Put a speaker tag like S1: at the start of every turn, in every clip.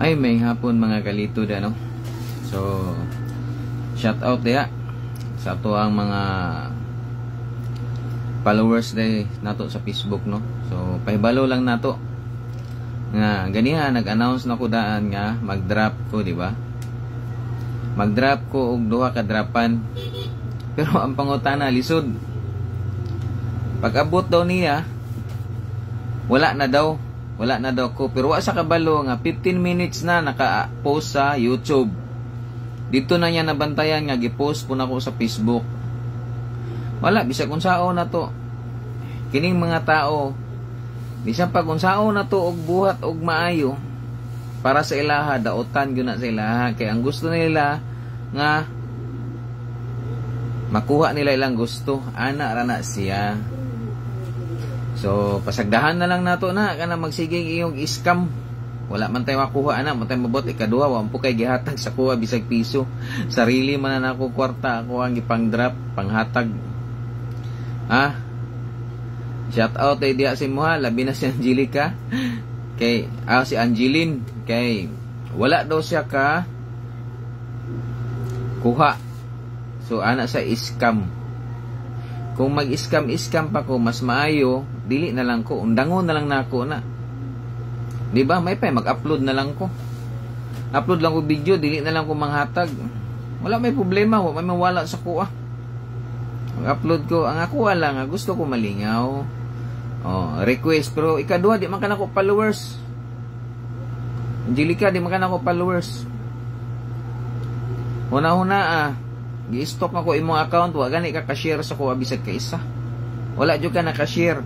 S1: Ay, may hapon mga kalito da, no? So, shout out diya sa to ang mga followers day nato sa Facebook, no? So, pahibalo lang nato nga ganiha nag-announce na ko daan nga mag-drop ko, di ba? Mag-drop ko og duha ka dropan. Pero ang pangutana lisod. Pag abot daw niya, wala na daw ko, pero wa sa kabalo nga 15 minutes na naka-post sa YouTube. Dito na niya nabantayan nga gi-post po na ko sa Facebook. Wala bisag kung sao na to. Kining mga tao bisan pag kung sao na to og buhat og maayo para sa ilaha, daotan gyud na sa ilaha, kay ang gusto nila nga makuha nila ilang gusto, ana ra na siya. So, pasagdahan na lang nato na kana magsigig iyong scam. Wala man tayo makuha ana, man tayo mabot ikaduha, wa po kay gihatag sa kuha bisag piso. Sarili man na nako kwarta, ako ang gipang-drop, panghatag. Ha? Shout out ay diya si Moha, labi na si Angelica. Kay si Angeline, kay wala daw siya ka kuha. So ana sa scam. Kung mag-scam pa ko, mas maayo, dili na lang ko, undangon na lang nako na. Di ba? May pa mag-upload na lang ko. Upload lang ko video, dili na lang ko manghatag. Wala may problema, wala may mawala sa kuha. Mag-upload ko, ang ako lang, gusto ko malingaw. Oh, request, pero ikaduha di man kana ko followers. Angelica, di man kana ko followers. Una-una gi-stock ako imong account, wa gani ka ka-share sa kuha bisag ka isa. Wala jud ka naka-share.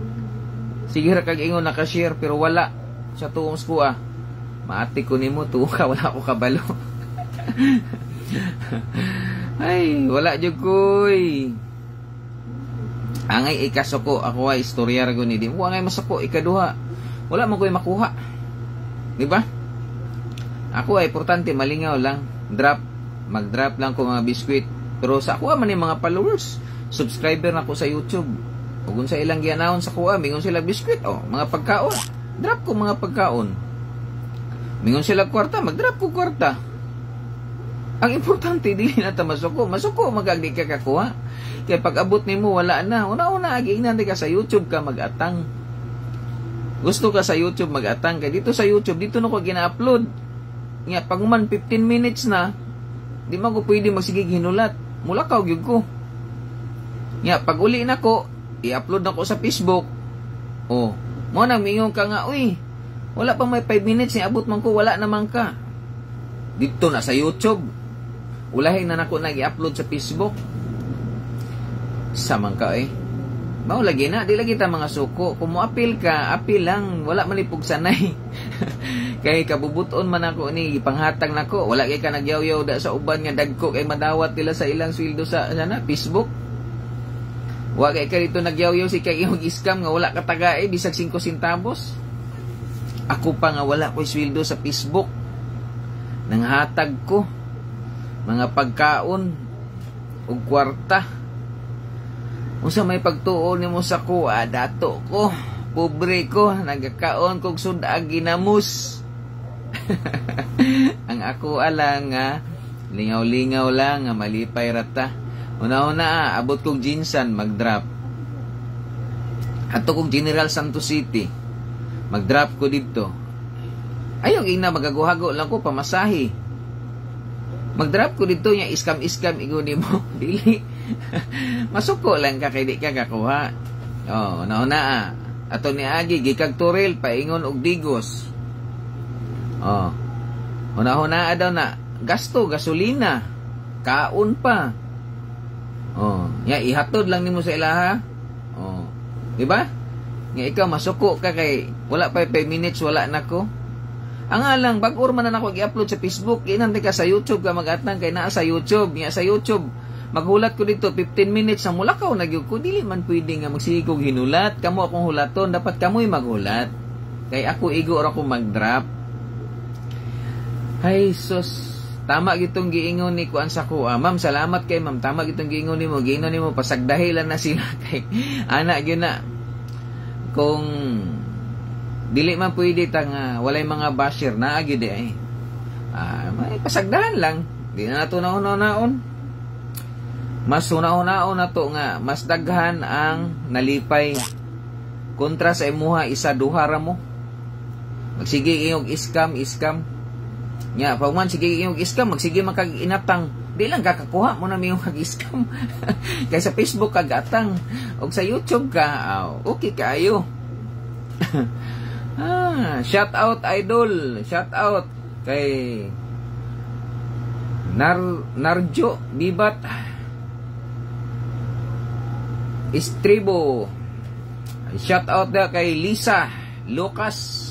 S1: Sige ra kag ingon naka-share pero wala sa tuong kuha. Maati ko nimo tuong ka, wala ko kabalo. Ay, wala jud koy. Angay ikasuko ako ay istoryar ko ni di. Wa ngay masuko ikaduha. Wala man koy makuha. Di ba? Ako ay importante malingaw lang. Mag-drop lang ko mga biskwit. Pero sa ako man yung mga followers, subscriber na ko sa YouTube. O kung sa ilang gi-announce sa kuha, mingon sila biskwit, mga pagkaon. Drop ko mga pagkaon. Mingon sila kwarta, mag-drop ko kwarta. Ang importante, dili na ta masuko. Masuko, magagdi ka kakuha. Kaya pag abot nimo wala na. Una-una, agiinan ka sa YouTube ka mag-atang. Gusto ka sa YouTube mag-atang. Kaya dito sa YouTube, dito na ko gina-upload. Nga, pag man 15 minutes na, di man ko pwede magsigig hinulat. Mulakaw gyud ko. Nga, pag uli na ko, i-upload na ko sa Facebook. Mo nang mingon ka nga, uy, wala pa may 5 minutes, abot man ko, wala naman ka. Dito na sa YouTube. Ulahin na nako nag-i-upload sa Facebook. Samang ka Mao lagi na, di lagi ta mga suko. Kung mo apil ka, apil lang, wala man ipog sanay. Kay kabubuton man ako ni panghatag nako, wala kay ka nagyaw-yaw da sa uban nga dagko kay madawat nila sa ilang sweldo sa Facebook. Wa kay ka dito nagyaw-yaw si kay iyong scam nga wala ka taga bisag 5 centavos. Ako pa nga wala ko'y sweldo sa Facebook. Nanghatag ko mga pagkaon ug kwarta. Unsa may pagtuon nimo sa kuha, dato ko, pobre ko, nagakaon kog sudag ginamos. Ang ako alang nga lingaw-lingaw lang nga malipay rata. Una-una abot kog Jinsan mag-drop. Ato kog General Santos City. Mag-drop ko dito. Ayong ina magaguhago lang ko pamasahe. Mag-drop ko dito nya iskam-iskam iguni mo. Dili. Masuko lang ka kay di ka kakuha. Una-una ato ni agi gikag Turil paingon og Digos. Una-una daw na gasto gasolina. Kaon pa. Ya ihatod lang nimo sa ilaha. Di ba? Nga ikaw masuko ka kay wala pa 5 minutes wala nako. Ang alang bag-or man na ako i-upload sa Facebook, inantay ka sa YouTube ka mag-atang kay naa sa YouTube. Nga sa YouTube maghulat ko dito 15 minutes sa mulakaw nagyug ko, dili man pwede nga magsigog hinulat. Kamo akong hulaton, dapat kamoy maghulat. Kay ako igo ra ko mag-drop. Ay sus, tama gitong giingon ni kuan sa ko. Ma'am, salamat kay ma'am. Tama gitong giingon nimo, giingon nimo pasagdahilan na sila kay ana gyud na. Kung dili man pwede tang walay mga basher na gyud ay. May pasagdahan lang. Di na nato naon. Mas una-unaon na to nga mas daghan ang nalipay kontra sa imuha isa duha ra mo. Magsige iyong iskam nya pag man sige iyong iskam magsige man kag inatang di lang kakakuha mo na miyong kag iskam kay sa Facebook kag atang og sa YouTube ka okay kaayo. Shout out idol, shout out kay Narjo Bibat Istribo. Shout out na kay Lisa Lucas.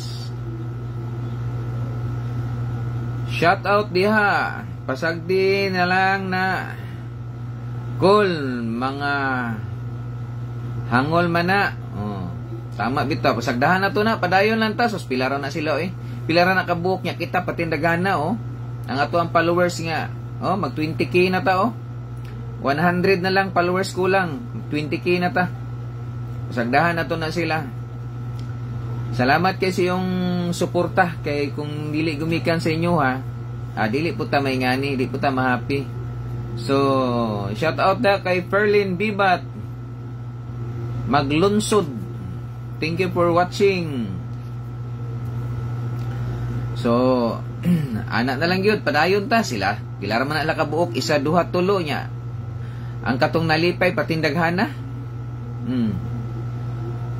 S1: Shout out diha. Pasagdi na lang na cool mga hangol man na. Tama bitaw. Pasagdahan na to na. Padayon lang ta. Sos pilara na sila Pilara na kabuok niya. Kita patindagan na Ang ato ang followers nga. Mag 20k na ta 100 na lang followers kulang. 20k na ta. Pasagdahan na to na sila. Salamat kasi yung suporta kay kung dili gumikan sa inyo dili po ta may ngani, dili po ta ma-happy. So, shout out na kay Ferlin Bibat Maglunsod. Thank you for watching. So, anak na lang yun, padayon ta sila. Pilar man na kabuok, isa, duha, tulo niya. Ang katong nalipay, patindaghan na.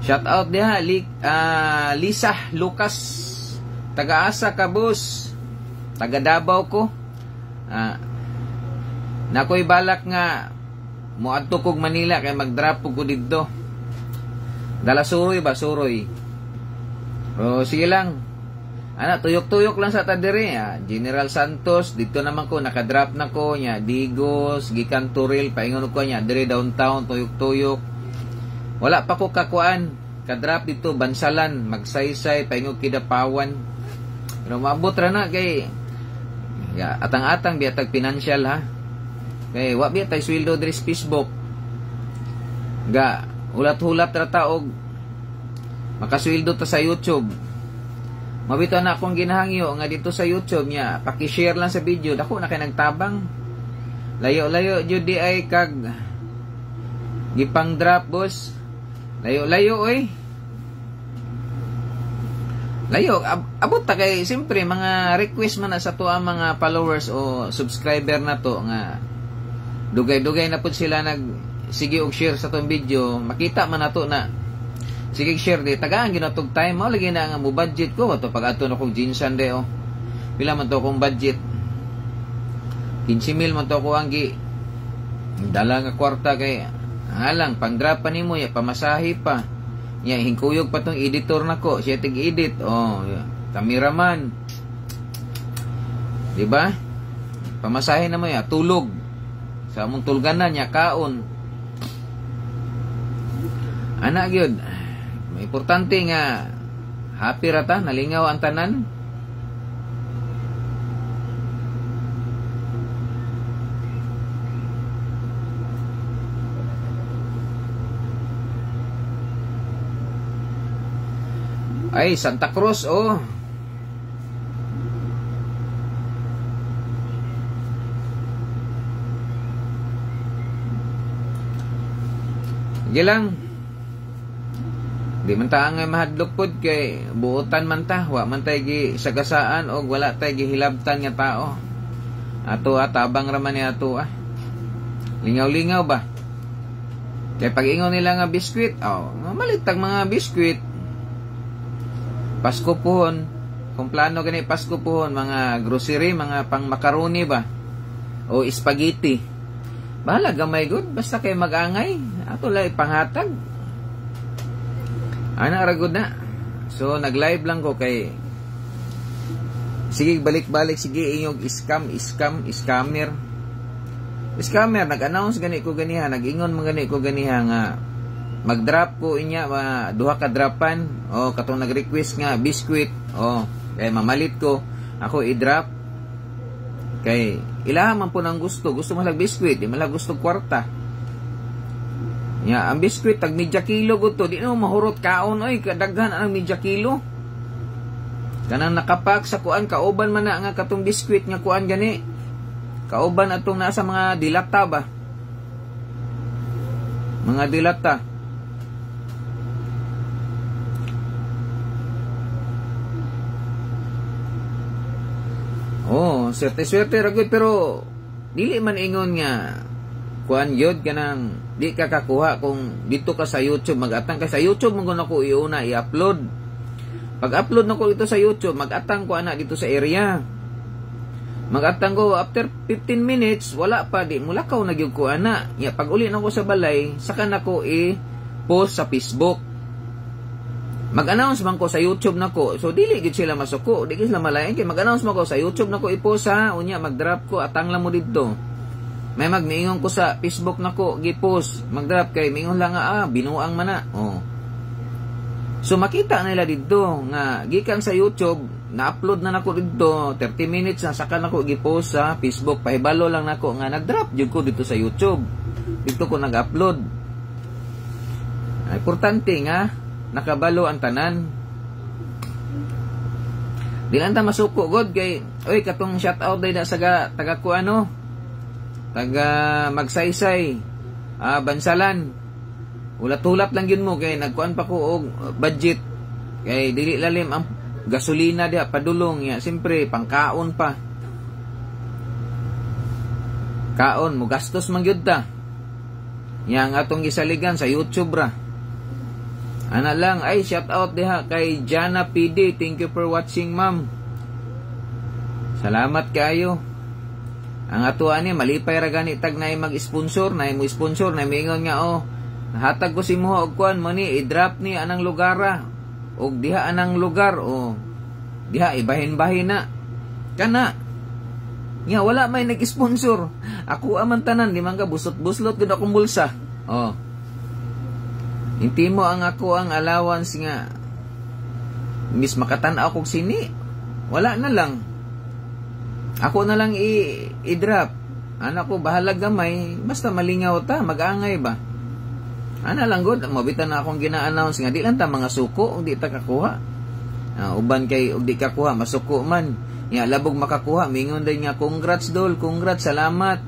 S1: Shout out diha Lisa Lucas, taga-asa ka boss, taga Davao ko. Nakoy balak nga moadto kog Manila kay mag-drop ko didto. Dala suroy ba suroy. Sige lang. Tuyok-tuyok lang sa ta dire. General Santos dito naman ko naka-drop na ko nya Digos, gikan Turil paingon ko nya dire downtown tuyok-tuyok. Wala pa ko kakuan, ka-drop dito, Bansalan, Magsaysay, paingog Kidapawan. Pero maabot ra na kay atang-atang biatag financial Kay wa biatay sweldo diri sa Facebook. Ulat-hulat ra ta og makasweldo ta sa YouTube. Mabito na akong ginahangyo nga dito sa YouTube niya, paki-share lang sa video, dako na kay nagtabang. Layo-layo jud di ay kag gipang drop boss. Layo-layo Layo, abot ta kay siyempre mga request man na sa to ang mga followers o subscriber na to nga dugay-dugay na pud sila sige og share sa tong video, makita man nato na sige share di tagaan ginatog time mo lagi na nga mo budget ko to pag ato na kog ginsan de pila man to kong budget 15,000 man to ko ang dala nga kwarta kay lang pang-drop pa nimo ya pamasahe pa. Ya hingkuyog pa tong editor nako, siya tig-edit. Cameraman. Di ba? Pamasahe na mo ya, tulog. Sa among tulganan ya kaon. Ana gyud. May importante nga happy ra ta, nalingaw ang tanan. Ay, Santa Cruz, Sige lang. Di man ta nga mahadlok pod kay buotan man ta, wa man tay gi sagasaan og wala tay gihilabtan nga tao. Ato tabang ra man ni ato Lingaw-lingaw ba? Kay pag-ingon nila nga biskwit, malitag mga biskwit. Pasko pohon, kung plano gani Pasko pohon, mga grocery, mga pang macaroni ba? O spaghetti. Bahala gamay good, basta kay mag-angay. Ato lang ipanghatag. Ana ragod na. So nag-live lang ko kay sige balik-balik sige inyong scammer. Scammer nag-announce gani ko ganiha, nag-ingon man gani ko ganiha nga mag-drop ko inya duha ka dropan katong nag-request nga biskwit kay mamalit ko ako i-drop Kay ilaha man po ng gusto malag biskwit, di malag gusto kwarta. Ya, ang biskwit tag media kilo gud to, di no mahurot kaon oy, kadaghan ang media kilo. Kanang nakapak sa kuan kauban man na nga katong biskwit nga kuan gani. Kauban atong nasa mga dilata ba? Mga dilata. Oh, swerte-swerte ra gud pero dili man ingon nga kuan yod kanang di ka kakuha kung dito ka sa YouTube, mag-atang ka sa YouTube mo ako iuna i-upload. Pag-upload na ko ito sa YouTube, mag-atang ko ana dito sa area. Mag-atang ko after 15 minutes, wala pa di mulakaw na gyud ko ana. Ya pag uli na ko sa balay, saka na ko i-post sa Facebook. Mag-announce man ko sa YouTube nako. So dili gid sila masuko, di gid sila malayan kay mag-announce man ko sa YouTube nako i-post ha, unya mag-drop ko atang lang mo didto. May magmiingon ko sa Facebook nako gi-post, mag-drop kay mingon lang nga binuang man na. Oh. So makita nila didto nga gikan sa YouTube, na-upload na nako didto 30 minutes na saka nako gi-post sa Facebook. Pahibalo lang nako nga nag-drop jud ko dito sa YouTube. Dito ko nag-upload. Importante nga nakabalo ang tanan. Di lang ta masuko god kay oy katong shout out day na sa taga ko ano, taga Magsaysay, Bansalan. Ulat-ulat lang yun mo kay nagkuan pa ko og budget kay dili lalim ang gasolina diha padulong ya, siyempre pangkaon pa. Kaon mo gastos man gyud ta. Yang atong gisaligan sa YouTube ra. Ana lang ay shout out diha kay Jana PD. Thank you for watching, ma'am. Salamat kayo. Ang ato ani malipay ra gani tag na mag-sponsor, na mo sponsor na mingon nga hatag ko si mo og kuan mo ni i-drop ni anang lugar og diha anang lugar o diha ibahin-bahin na kana nga wala may nag-sponsor. Ako aman tanan di man ka busot-buslot gud akong bulsa. Oh. Hindi mo ang ako ang allowance nga mis makatan-aw kog sini. Wala na lang. Ako na lang i-drop. Anak ko bahala gamay basta malingaw ta, mag-angay ba. Ana lang god, mabitan na akong gina-announce nga di lang ta mga suko ug di ta kakuha. Uban kay ug di kakuha masuko man. Ya labog makakuha mingon din nga congrats dol, congrats, salamat.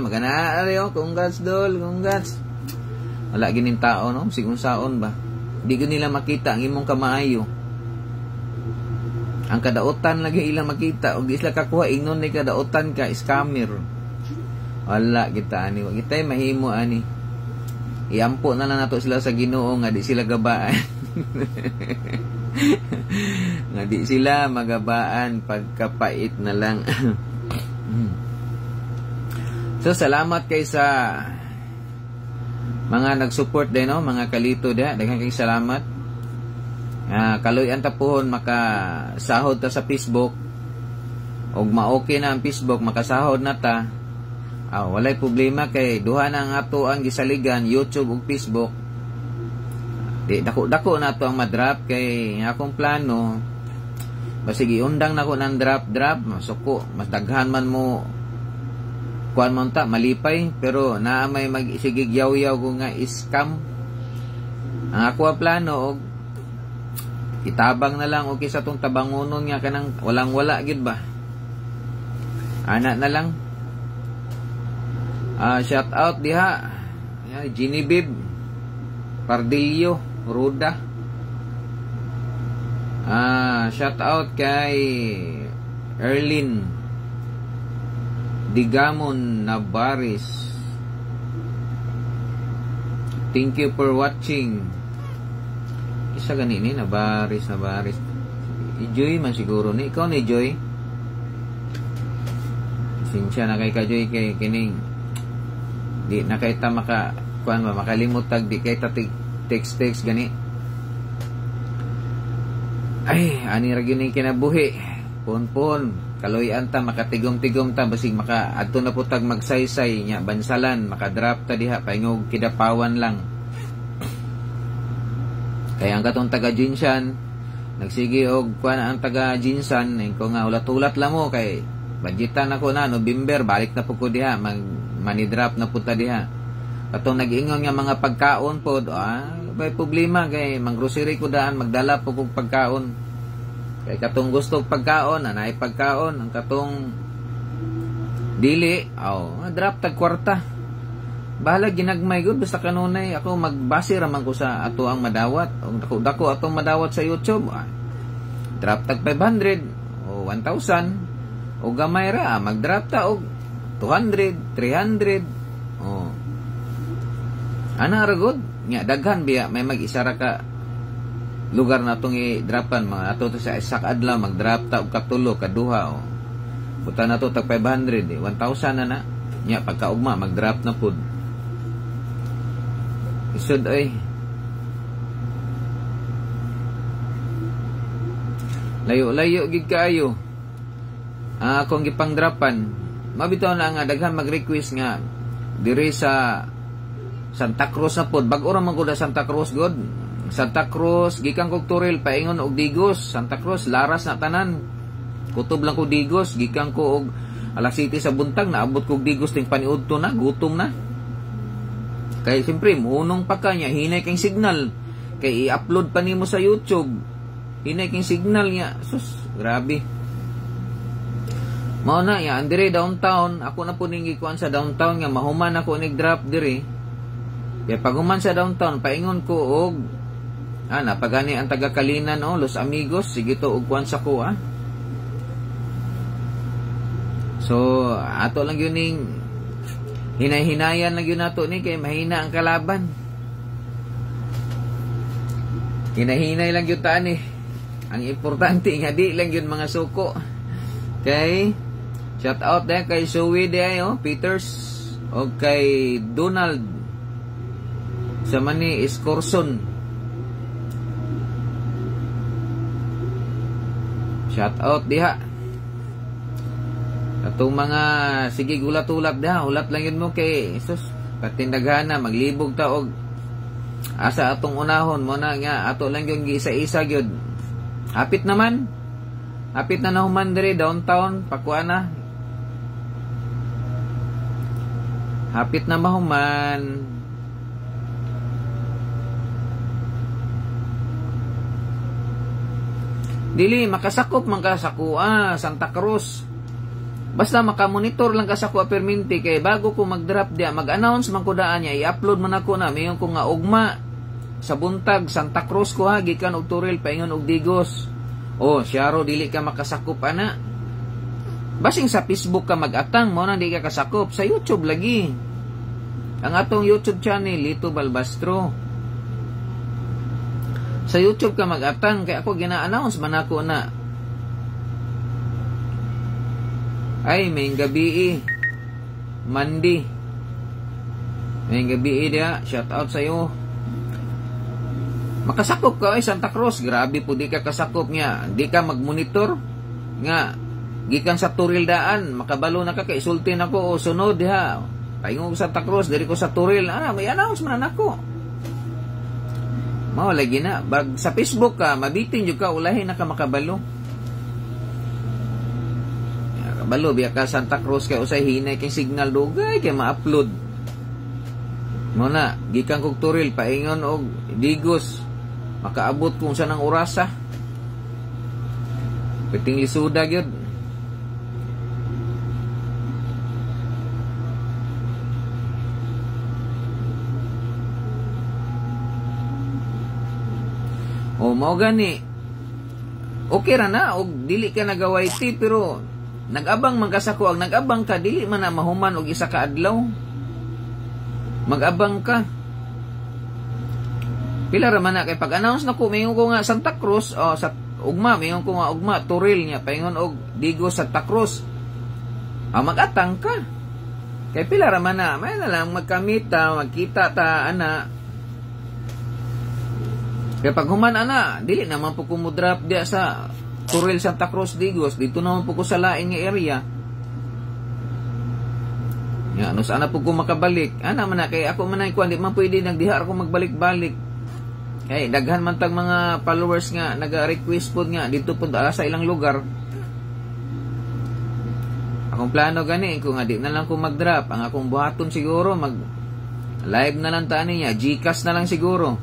S1: Magana ayo, congrats dol, congrats. Wala gining tao no, sigun saon ba. Di gud nila makita ang imong kamaayo. Ang kadaotan lagi ilang makita ug di sila kakuha ingnon ni kadaotan ka scammer. Wala kita ani, wa kita mahimo ani. Iampo na lang nato sila sa Ginoo nga di sila gabaan. Nga di sila magabaan pagkapait na lang. So salamat kay sa mga nag-support din no, mga kalito diha, daghang kay salamat. Kaloy-an ta pohon makasahod ta sa Facebook. Og ma-okay na ang Facebook, makasahod na ta. Walay problema kay duha na ang ato ang gisaligan, YouTube ug Facebook. Di dako-dako na ato ang ma-drop kay akong plano basig iundang nako ng drop masuko mas daghan man mo kuan man ta malipay pero naa may magsigig yaw-yaw ko nga scam. Ang ako ang plano og itabang na lang okay sa tong tabangonon nga kanang walang-wala gid ba. Ana na lang. Shout out diha Genevieve Pardillo Ruda. Shout out kay Erlin Digamon Navares. Thank you for watching. Isa gani ni Navares. Joy man siguro ni ikaw ni Joy. Sinsya na kay Joy kay kining di na kay ta makalimot tag di kay ta text gani. Ay ani ra gyud kinabuhi. Pon kaloy-an ta makatigom-tigom ta basig maka adto na putag magsaysay nya Bansalan maka-drop ta diha paingog Kidapawan lang. Kaya ang katong taga Jinsan nagsige og kuan ang taga Jinsan ko nga ulat-ulat lang mo kay budgetan ako na November balik na po ko diha, mani-drop na punta diha. Katong nag-ingon nga mga pagkaon po, may problema kay mang-grocery ko daan, magdala po kong pagkaon. Kay katong gusto pagkaon, anay pagkaon, ang katong dili, drop tag kwarta. Bahala ginagmay gud basta kanunay ako magbase raman ko sa ato ang madawat. Og dako atong madawat sa YouTube. Drop tag 500 o 1,000 o gamay ra mag-drop ta og 200, 300. Ana ra gud nya daghan biya may mag-isa ra ka lugar na atong i-dropan mga ato to sa isak adlaw mag-drop ta og katulo kaduha buta na to tag 500 1,000 na nya pagkaugma mag-drop na pud. Isod ay layo-layo gid kaayo. Akong gipang-dropan mabitaw na nga daghan mag-request nga diri sa Santa Cruz na pod. Bag-o ra man gud Santa Cruz god. Santa Cruz gikan kog Turil paingon og Digos. Santa Cruz laras na tanan. Kutob lang ko Digos gikan ko og alas 7 sa buntag naabot kog Digos ting paniudto na gutom na. Kay siyempre, munong pa kanya, hinay kang signal. Kay i-upload pa nimo sa YouTube. Hinay kang signal niya. Sus, grabe. Mao na, ya, andire downtown. Ako na po ningikuan sa downtown nga, mahuman ako nag-drop dire. Kaya pag human sa downtown, paingon ko og, napagani ang taga-Kalinan, Los Amigos. Sige to, og kuan sa ko, So, ato lang yun ning, hinay-hinayan lang yun nato ni kay mahina ang kalaban. Hinahinay lang yun taan Ang importante nga di lang yun mga suko. Okay? Shout out din kay Zoe Peters o kay Donald sa mani Escorson. Shout out diha. Atong mga sige gulat-ulat ulat lang yun mo kay sus patindaghan na maglibog ta og asa atong unahon mo na nga ato lang yung isa-isa gyud. Hapit na nahuman diri downtown pakuana. Hapit na mahuman. Dili makasakop man ka sa Santa Cruz. Basta makamonitor lang ka sa kuha perminti kay bago ko mag-drop dia, mag-announce man ko daan niya, i-upload man ako na, mayon ko nga ugma sa buntag, Santa Cruz ko gikan og Turil, paingon og Digos. Syaro, dili ka makasakop, ana. Basing sa Facebook ka mag-atang, mo na di ka kasakop, sa YouTube lagi. Ang atong YouTube channel, Lito Balbastro. Sa YouTube ka mag-atang, kaya ako gina-announce man ako na, ay, may gabi Mandi. May gabi dia. Shout out sa iyo. Makasakop ka Santa Cruz. Grabe po di ka kasakop niya. Di ka magmonitor. Nga. Gikan sa Turil daan. Makabalo na ka kay sultin ako. Sunod diha. Paingog Santa Cruz. Diri ko sa Turil. May announcement ako. Mao lagi na. Sa Facebook ka. Mabitin yung ka. Ulahin na ka makabalo. Balo biya ka Santa Cruz kay usay hinay kay signal dugay kay ma-upload. Mo na gikan kog Turil paingon og Digos makaabot kung saan ang orasa. Piting lisuda gyud. Mao gani. Okay ra na og dili ka nagawayti pero nag-abang man ka sa kuwag, nag-abang ka, dili man na mahuman og isa ka adlaw. Mag-abang ka. Pila ra man na kay pag-announce na ko, mayon ko nga Santa Cruz, sa ugma, mayon ko nga ugma, Turil niya, paingon og Digos Santa Cruz. Mag-atang ka. Kay pila ra man na, may na lang magkamita, magkita ta, ana. Kaya pag human, ana, dili naman po kumudrop diya sa Turil Santa Cruz Digos, dito naman po ko sa lain nga area. Sana po ko makabalik. Man na, kaya ako man na ikuan, di man pwede nagdihar ako magbalik-balik. Kaya daghan man tag mga followers nga, nag-request po nga, dito po sa ilang lugar. Akong plano gani kung nga di na lang ko mag-drop, ang akong buhaton siguro mag live na lang ta niya, Gcash na lang siguro.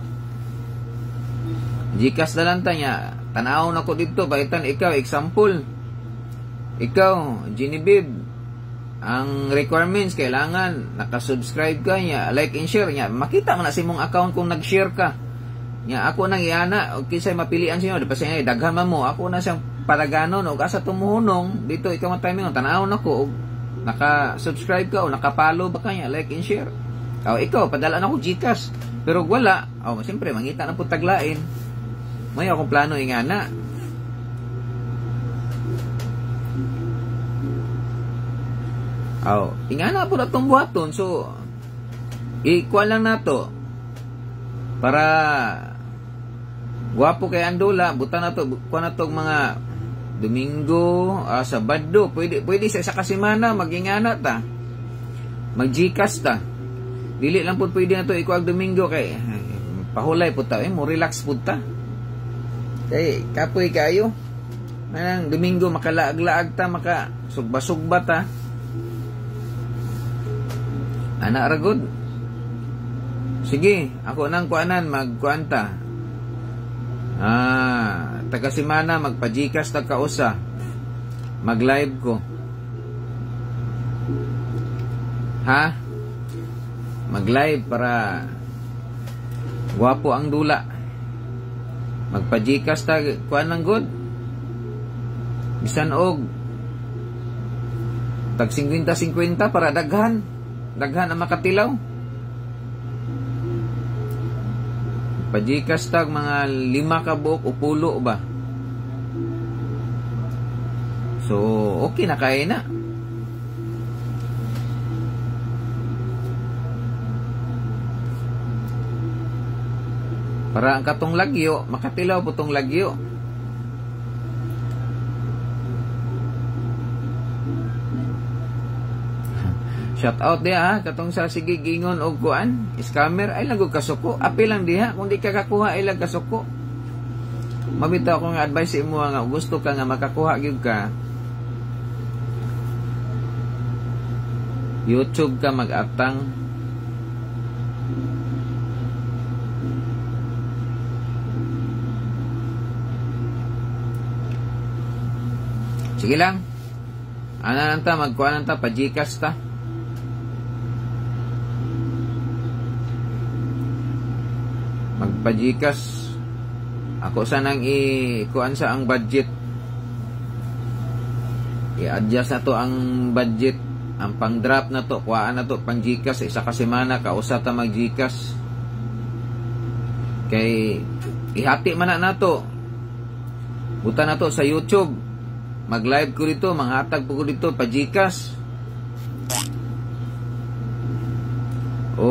S1: Gcash na lang ta niya. Tanaw na ko dito, baitan ikaw example. Ikaw, Genevieve, ang requirements kailangan naka-subscribe ka niya, like and share niya. Makita mo na si mong account kung nag-share ka. Niya ako nang iana, okay say mapilian siya, dapat siya daghan mo. Ako na siyang palaganon o asa tumuhunong dito ikaw ang timing tanaw na ko naka-subscribe ka o naka-follow ba kanya, like and share. O ikaw padala na ko Gcash. Pero wala, siyempre mangita na po taglain. May akong plano ingana. Ingana po na itong buhaton. So, ikuha lang na to. Para guwapo kay Andola, buta na to, kuha na to mga Domingo, Sabado. Pwede sa isa kasimana, magingana ta. Mag-Gcash ta. Dili lang po pwede na to ikuha Domingo kay pahulay po ta. Mo relax po ta. Kay kapoy kayo. Manang Domingo makalaag-laag ta, maka sugba-sugba ta. Anak ragod. Sige, ako nang kuanan magkuanta. Taga simana magpa-Gcash ta kausa. Mag-live ko. Ha? Mag-live para guwapo ang dula. Magpa-Gcash ta kuan ng good. Bisan og tag 50-50 para daghan ang makatilaw. Pa-Gcash tag mga 5 ka buok o pulo ba. So okay na kaya na. Para ang katong lagyo makatilaw po tong lagyo. Shout out diha katong sa sige gingon og kuan, scammer ay lagog kasuko. Apil lang diha kung di ka kakuha ay lag kasuko. Mabitaw ko nga advice imo nga gusto ka nga makakuha gyud ka. YouTube ka mag-atang. Sige lang. Ana nanta magkuan nanta pa-Gcash ta. Magpa-Gcash ako sanang kuan sa ang budget, i-adjust na to ang budget, ang pang-drop na to kuhaan na to pang Gcash isa ka semana kausa ta mag Gcash kay ihati man na to buta na to sa YouTube, mag-live ko dito, manghatag po ko dito pa Gcash o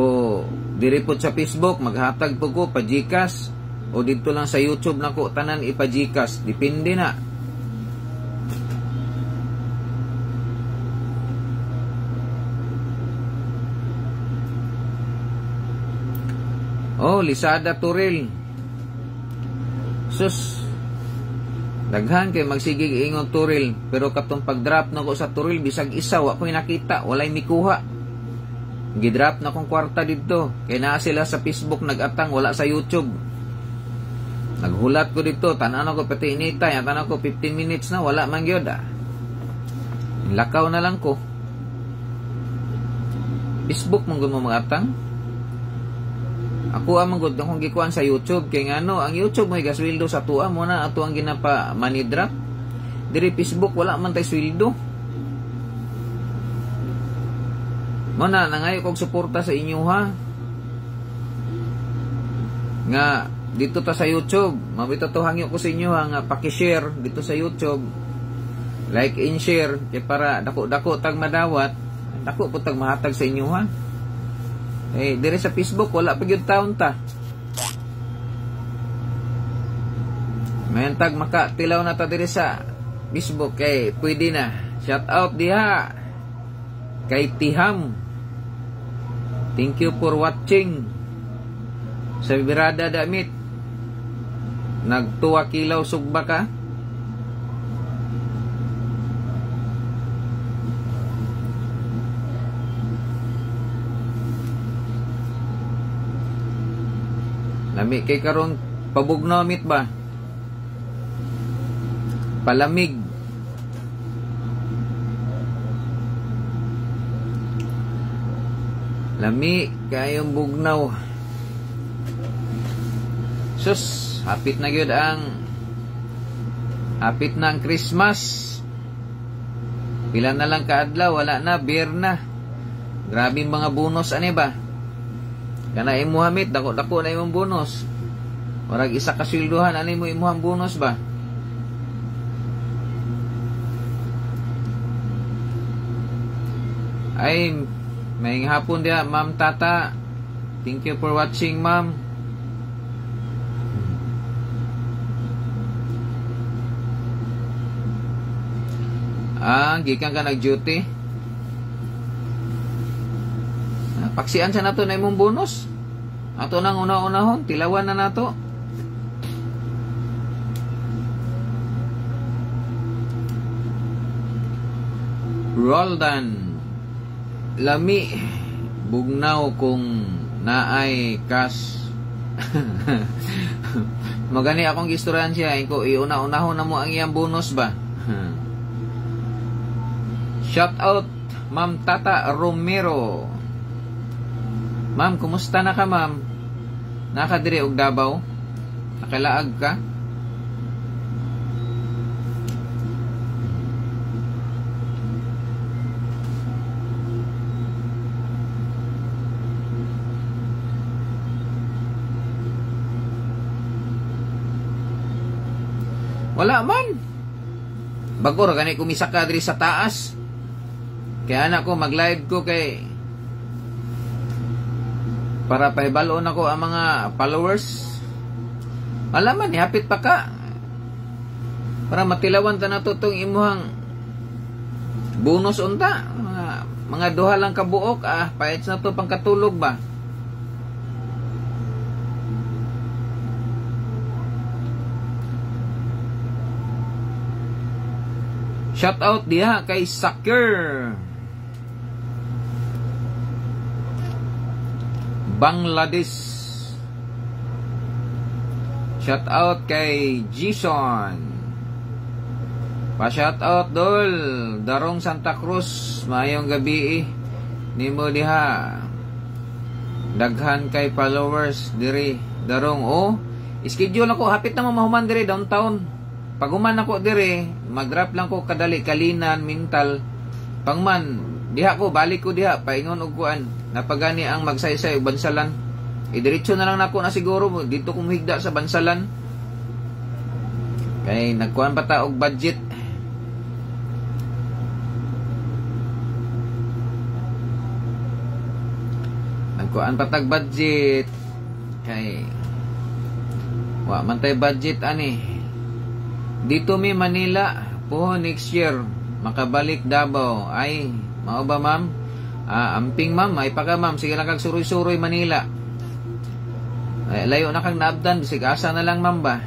S1: diri po sa Facebook, maghatag po ko pa Gcash o dito lang sa YouTube na ko tanan ipa Gcash, depende na. Lisada Turil. Sus, daghan kay magsigig ingon Turil, pero katong pag-drop na ko sa Turil bisag isa wa ko'y nakita, walay mikuha. Gidrop na kong kwarta dito. Kaya naa sila sa Facebook nag-atang, wala sa YouTube. Naghulat ko dito, tanan ko pati initay, tanan ko 15 minutes na, wala man gyud. Lakaw na lang ko. Facebook mong mo mag-atang. Ako amang gud kung gikuan sa YouTube kay ngano, ang YouTube may gasweldo sa tuwa mo na ato ang ginapa money drop. Diri Facebook wala man tay sweldo. Mana nangayo kog suporta sa inyo ha. Nga dito ta sa YouTube, mabito to hangyo ko sa inyo ha, nga paki-share dito sa YouTube. Like and share kay para dako-dako tag madawat, dako po tag mahatag sa inyo ha. Dire sa Facebook wala pa gyud taon ta. Mayon tag makatilaw na ta dire sa Facebook kay pwede na. Shout out diha kay Tiham. Thank you for watching. Sa Birada Damit. Nagtuwa kilaw sugba ka. Lami kay karon pabugnaw mit ba? Palamig. Lami kayong bugnaw. Sus, hapit na ang Christmas. Pila na lang kaadlaw, wala na, beer na. Grabe mga bonus ani ba? Kana imo hamit, dako-dako na imong bonus. Murag isa ka sweldohan ani mo imuhang bonus ba? Ay, may hapon dia, Ma'am Tata. Thank you for watching, Ma'am. Gikan ka nag-duty. Paksian sa nato na imong bonus. Ato nang una-unahon, tilawan na nato. Roldan. Lami bugnaw kung naay cash. Magani akong gistoryan siya, ko iuna-unahon na mo ang iyang bonus ba? Shout out Ma'am Tata Romero. Ma'am, kumusta na ka, ma'am? Nakadiri og Davao? Nakalaag ka? Wala man. Bagor gani kumisaka diri sa taas. Kaya anak ko mag-live ko kay para pahibaloon ako ang mga followers. Wala man, hapit pa ka. Para matilawan ta na to tong imuhang bonus unta. Mga duha lang kabuok, pahit na to pangkatulog ba? Shout out diha kay Sakir Bangladesh. Shout out kay Jason. Pa-shout out dol Darong Santa Cruz. Mayong gabi nimo diha. Daghan kay followers diri Darong. Schedule ako hapit na mahuman diri downtown. Pag human ako diri, mag-drop lang ko kadali kalinan mental. Pangman diha ko balik ko diha paingon og kuan. Napagani ang magsaysay og bansalan. Diretso na lang nako na siguro dito kung higda sa bansalan. Kay nagkuan pa ta og budget. Nagkuan pa tag budget. Kay wa man tay budget ani. Dito mi Manila po next year makabalik Davao. Ay mao ba ma'am? Amping ma'am, ay pa ka ma'am. Sige lang kag suroy-suroy Manila. Ay, layo na kang naabdan. Bisig asa na lang ma'am ba?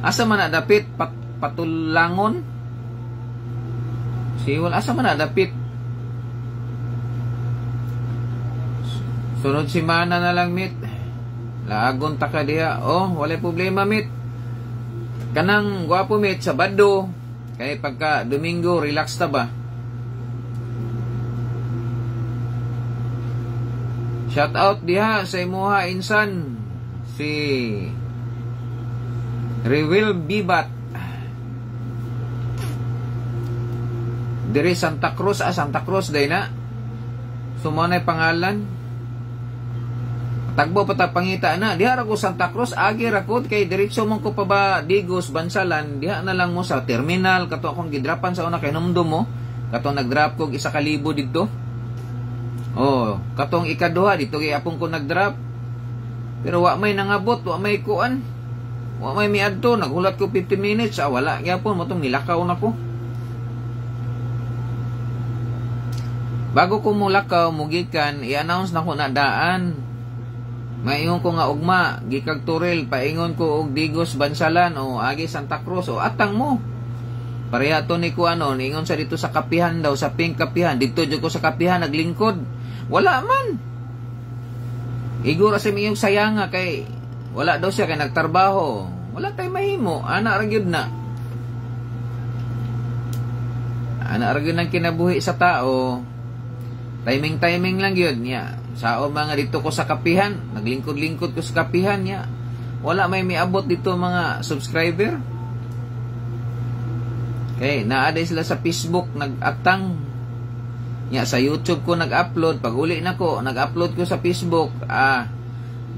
S1: Asa man na dapit? Patulangon? Siwal, asa man na dapit? Sunod simana na lang, mit. Laagon ta ka diha. Wala problema, mit. Kanang gwapo, mit, Sabado. Kaya pagka Domingo, relax ta ba? Shout out diha sa imuha insan. Si Rewil Bibat. Diri Santa Cruz. Santa Cruz day na. Sumanay pangalan. Tagbo pa ta pangita na diha ra ko Santa Cruz agi ra ko kay diretso man ko pa ba Digos Bansalan diha na lang mo sa terminal kato akong gidrapan sa una kay numdum mo katong nagdrap ko isa ka libo didto katong ikaduha dito kay apong ko nagdrap pero wa may nangabot wa may kuan wa may miadto naghulat ko 50 minutes wala gyapon mo tong nilakaw nako bago ko mulakaw mugikan i-announce na ko na daan. Maingon ko nga ugma gikag Turil, paingon ko og Digos Bansalan o agi Santa Cruz o atang mo. Pareha to ni ko ano, niingon sa dito sa kapihan daw, sa pink kapihan. Dito jud ko sa kapihan naglingkod. Wala man. Igura sa miyong sayanga kay wala daw siya kay nagtrabaho. Wala tay mahimo, ana ra gyud na. Ana ra gyud nang kinabuhi sa tao. Timing lang gyud niya. Sao mga dito ko sa kapihan, naglingkod-lingkod ko sa kapihan niya. Wala may miabot dito mga subscriber. Okay, naaday sila sa Facebook nag-atang. Nya sa YouTube ko nag-upload, pag uli na ko, nag-upload ko sa Facebook.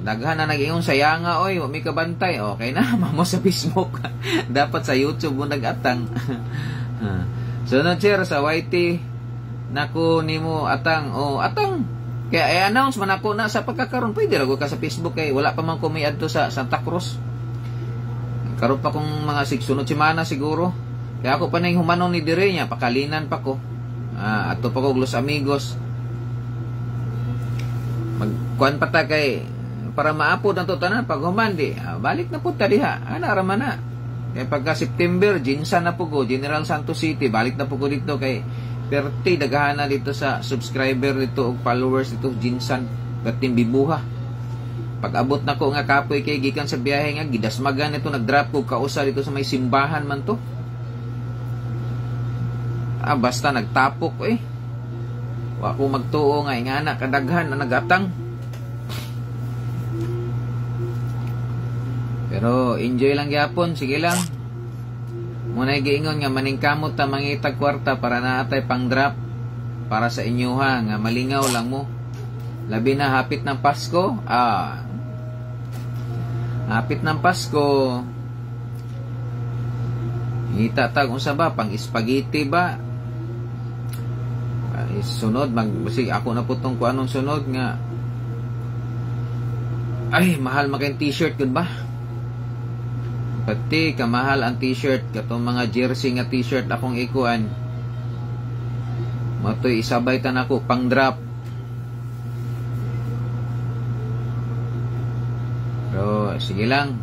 S1: Daghan na nag-ingon sayanga oy, wa mi kabantay. Okay na, mamo sa Facebook. Dapat sa YouTube mo nag-atang. Sunod sir sa YT nako nimo atang atang. Kaya i-announce man ako na sa pagkakaroon, pwede rago ka sa Facebook kay wala pa man ko may adto sa Santa Cruz. Karon pa kong mga sunod semana siguro. Kaya ako pa nang humanon ni dire niya, pakalinan pa ko. Ato pa ko Los Amigos. Magkuan pa ta kay para maapod ang tanan pag humandi. Balik na po ta diha. Ana ra man na. Kay pagka September, Jinsan na po ko, General Santos City, balik na po ko dito kay perti dagahana dito sa subscriber dito og followers dito Jinsan perting bibuha. Pag abot na ko nga kapoy kay gikan sa biyahe nga gidasmagan nito nag-drop ko kausa dito sa may simbahan man to. Basta nagtapok wa ko magtuo nga ingana kadaghan na nagatang. Pero enjoy lang gyapon, sige lang. Muna giingon nga maningkamot ta mangitag kwarta para naatay pang drop para sa inyo ha, nga malingaw lang mo. Labi na hapit ng Pasko. Hapit ng Pasko. Itatag unsa ba pang spaghetti ba? Sunod sige ako na putong ko anong sunod nga. Ay, mahal makin t-shirt gud ba? Pati kamahal ang t-shirt katong mga jersey nga t-shirt akong ikuan. Matoy isabay tan ako pang drop. Pero sige lang.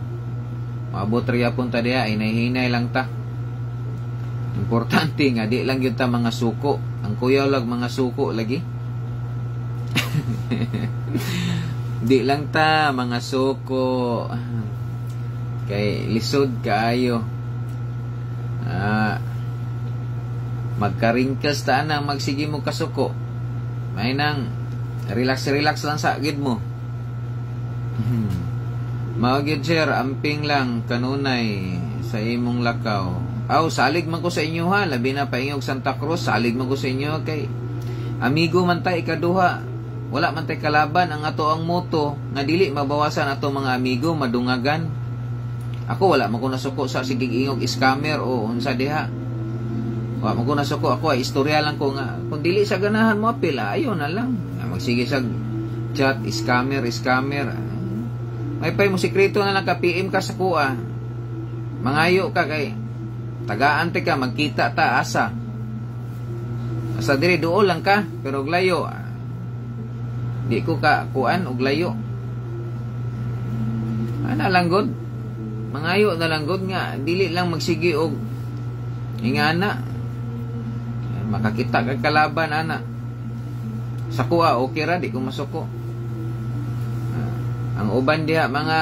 S1: Maabot riya pun ta diha, hinay-hinay lang ta. Importante nga di lang gyud ta mga suko. Ang kuyaw lag mga suko lagi. Di lang ta mga suko. Kay lisod kaayo. Magkaringkas ta nang magsige mo kasuko. May nang relax lang sa gid mo. Mao gyud sir, amping lang kanunay sa imong lakaw. Salig man ko sa inyo ha, labi na paingog Santa Cruz, salig man ko sa inyo kay amigo man tay ikaduha. Wala man tay kalaban ang ato ang moto nga dili mabawasan ato mga amigo madungagan. Ako wala man ko nasuko sa sigig ingog scammer o unsa diha. Wala man ko nasuko, ako ay istorya lang ko nga kung dili sa ganahan mo apil, ayo na lang. Magsige sa chat scammer. May pay mo sikreto na lang ka PM ka sa kuha. Mangayo ka kay tagaan ka magkita ta asa. Asa diri duol lang ka pero og layo. Di ko ka kuan og layo. Ana lang god. Mangayo na lang god nga dili lang magsige og ingana. Makakita kag kalaban ana. Sa kuha okay ra di ko masuko. Ang uban diha mga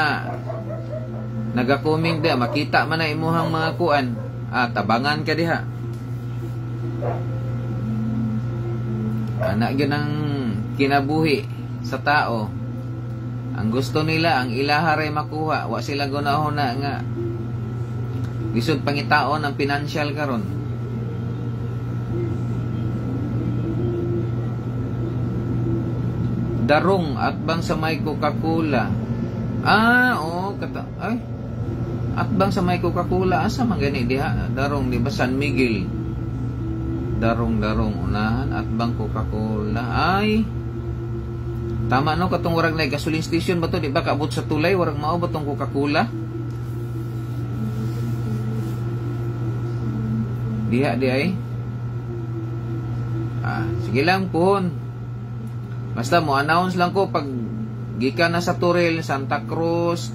S1: nagakoming diha makita man na imuhang mga kuan. Tabangan ka diha. Ana gyud ang kinabuhi sa tao. Ang gusto nila ang ilaharay makuha, wa sila gunahuna nga lisod pangitaon ang financial karon. Darong at bang sa may Coca-Cola. At bang sa may Coca-Cola asa man gani diha? Darong di ba San Miguel? Darong unahan at bang Coca-Cola. Tama no katong warag na gasoline station ba to, di ba kaabot sa tulay warag mao ba tong Coca-Cola? Diha di ay. Sige lang pon. Basta mo announce lang ko pag gikan na sa Turil, Santa Cruz,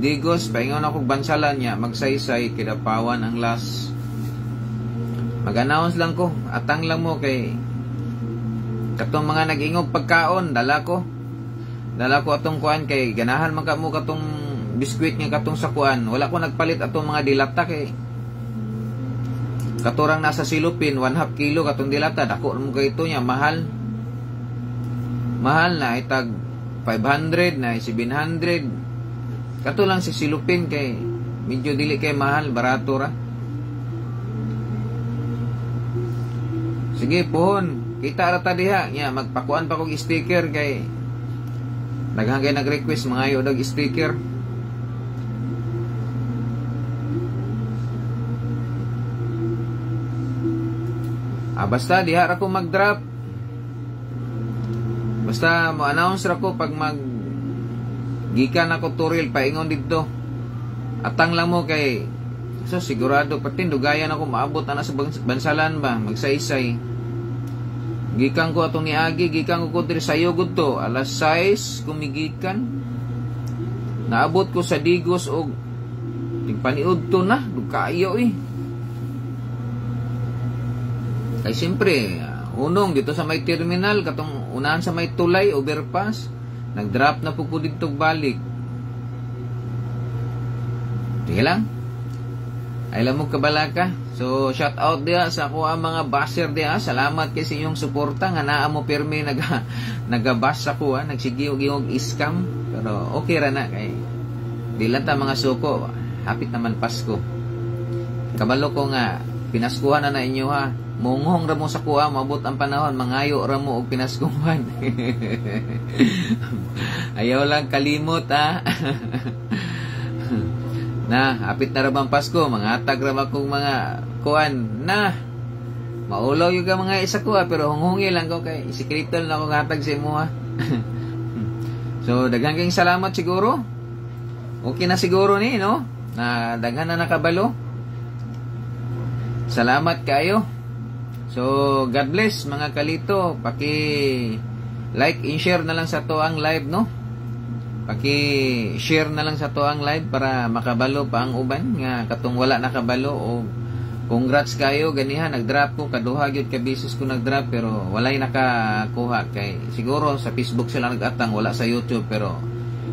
S1: Digos, paingon ako bansalan niya, magsaysay, Kidapawan ang last. Mag-announce lang ko, atang lang mo kay katong mga nag-ingog pagkaon, dala ko atong kuan kay ganahan man ka mo katong biskwit nga katong sa kuan. Wala ko nagpalit atong mga dilata kay katurang nasa silupin 1/2 kilo katong dilata, dako mo kay ito niya, mahal na itag 500 na 700 kato lang si silupin kay medyo dili kay mahal, barato ra. Sige pohon, kita ra ta diha nya, magpakuan pa kog sticker kay naghangay nag-request mga ayo dag sticker. Basta diha ra ko mag-drop. Basta mo announce ra ko pag gikan ako Turil paingon didto. Atang lang mo kay so sigurado pati dugayan ako maabot ana sa bansalan ba, magsaysay. Gikan ko atong niagi, gikan ko diri sayo gud to, alas 6 kumigikan. Naabot ko sa Digos og tigpaniud to na, dukayo Kay siyempre, unong dito sa may terminal, katong unahan sa may tulay, overpass, nag-drop na po dito balik. Sige lang. Ay lang mo kabalaka. So, shout out dia sa ako ang mga basher dia. Salamat kasi inyong suporta. Nga naa mo pirmi nagabas ako. Nagsigiyog-iyog iskam. Pero okay ra na. Kay, di lang ta mga suko. Hapit naman Pasko. Kabalo ko nga, pinaskuhan na inyo ha. Munghong ra mo sa kuha, mabot ang panahon, mangayo ra mo og pinaskuhan. Ayaw lang kalimot ha. Na, hapit na ra bang Pasko, mga atag ra akong mga kuan na. Maulaw yung ka mga isa ko ha, pero hunghungi lang ko kay sikreto na akong hatag sa imo ha. So, daghang kayong salamat siguro. Okay na siguro ni, no? Na daghan na nakabalo. Salamat kayo. So, God bless mga kalito. Paki-like and share na lang sa to ang live, no? Paki-share na lang sa to ang live para makabalo pa ang uban nga katong wala nakabalo. O congrats kayo, ganihan, nag-drop ko, kaduha gyud ka beses ko nag-drop pero walay nakakuha kay siguro sa Facebook sila nag-atang, wala sa YouTube pero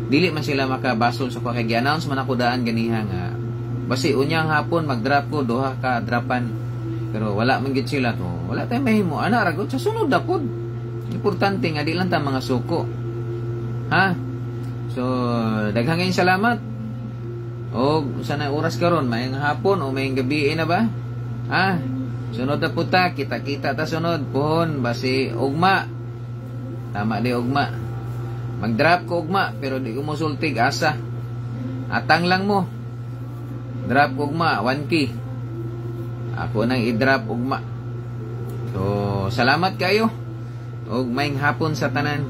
S1: dili man sila makabasol sa kay gi-announce man ako daan ganihan nga basi unyang hapon mag-drop ko, duha ka dropan. Pero wala man gid sila to. Wala tay mahimo. Ana ra gud sa sunod na pod. Importante nga di lang ta mga suko. Ha? So, daghang kayong salamat. O sana oras karon, mayang hapon o mayang gabi na ba? Ha? Sunod na puta, kita-kita ta sunod pohon basi ugma. Tama di ugma. Mag-drop ko ugma pero di ko mosultig asa. Atang lang mo. Drop ko ugma 1K. Ako nang i-drop ugma. So, salamat kayo. Og maayong hapon sa tanan.